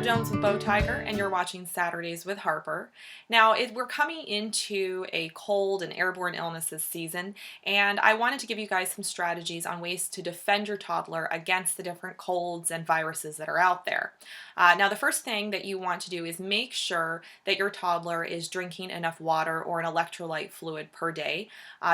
Jones with Bow Tiger, and you're watching Saturdays with Harper. Now, we're coming into a cold and airborne illnesses season, and I wanted to give you guys some strategies on ways to defend your toddler against the different colds and viruses that are out there. Now, the first thing that you want to do is make sure that your toddler is drinking enough water or an electrolyte fluid per day.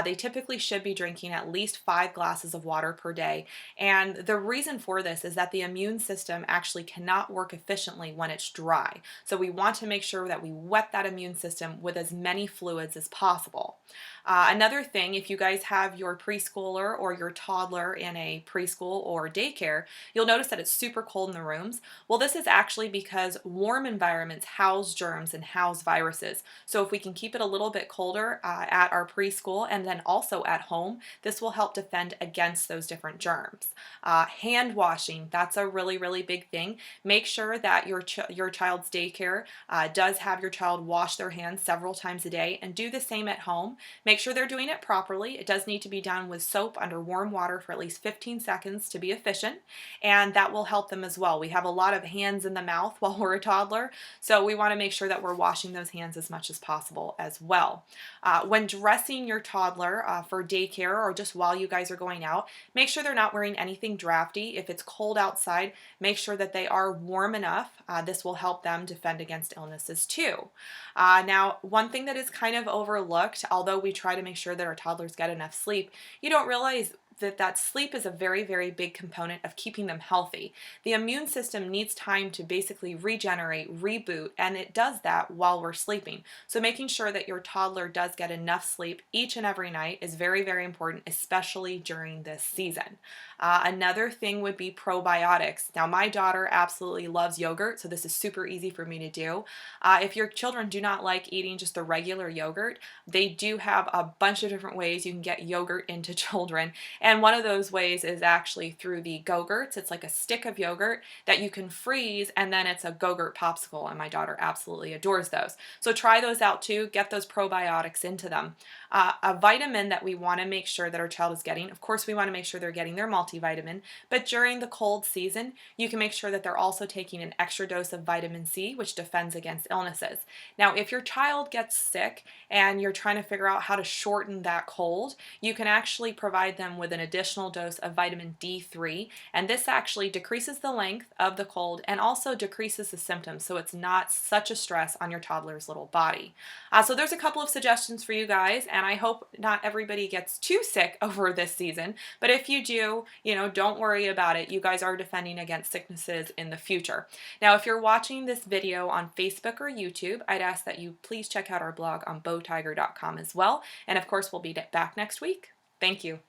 They typically should be drinking at least 5 glasses of water per day, and the reason for this is that the immune system actually cannot work efficiently when it's dry. So we want to make sure that we wet that immune system with as many fluids as possible. Another thing, if you guys have your preschooler or your toddler in a preschool or daycare, you'll notice that it's super cold in the rooms. Well, this is actually because warm environments house germs and house viruses. So if we can keep it a little bit colder at our preschool and then also at home, this will help defend against those different germs. Hand washing, that's a really, really big thing. Make sure that your child's daycare does have your child wash their hands several times a day, and do the same at home. Make sure they're doing it properly. It does need to be done with soap under warm water for at least 15 seconds to be efficient, and that will help them as well. We have a lot of hands in the mouth while we're a toddler, so we want to make sure that we're washing those hands as much as possible as well. When dressing your toddler for daycare or just while you guys are going out, make sure they're not wearing anything drafty. If it's cold outside, make sure that they are warm enough. This will help them defend against illnesses too. Now, one thing that is kind of overlooked, although we try to make sure that our toddlers get enough sleep, you don't realize that sleep is a very, very big component of keeping them healthy. The immune system needs time to basically regenerate, reboot, and it does that while we're sleeping. So making sure that your toddler does get enough sleep each and every night is very, very important, especially during this season. Another thing would be probiotics. Now, my daughter absolutely loves yogurt, so this is super easy for me to do. If your children do not like eating just the regular yogurt, they do have a bunch of different ways you can get yogurt into children. And one of those ways is actually through the Go-Gurts. It's like a stick of yogurt that you can freeze, and then it's a Go-Gurt popsicle, and my daughter absolutely adores those. So try those out too. Get those probiotics into them. A vitamin that we want to make sure that our child is getting, of course we want to make sure they're getting their multivitamin, but during the cold season, you can make sure that they're also taking an extra dose of vitamin C, which defends against illnesses. Now, if your child gets sick and you're trying to figure out how to shorten that cold, you can actually provide them with an additional dose of vitamin D3, and this actually decreases the length of the cold and also decreases the symptoms, so it's not such a stress on your toddler's little body. So there's a couple of suggestions for you guys, and I hope not everybody gets too sick over this season, but if you do, don't worry about it. You guys are defending against sicknesses in the future. Now, if you're watching this video on Facebook or YouTube, I'd ask that you please check out our blog on bowtiger.com as well, and of course we'll be back next week. Thank you.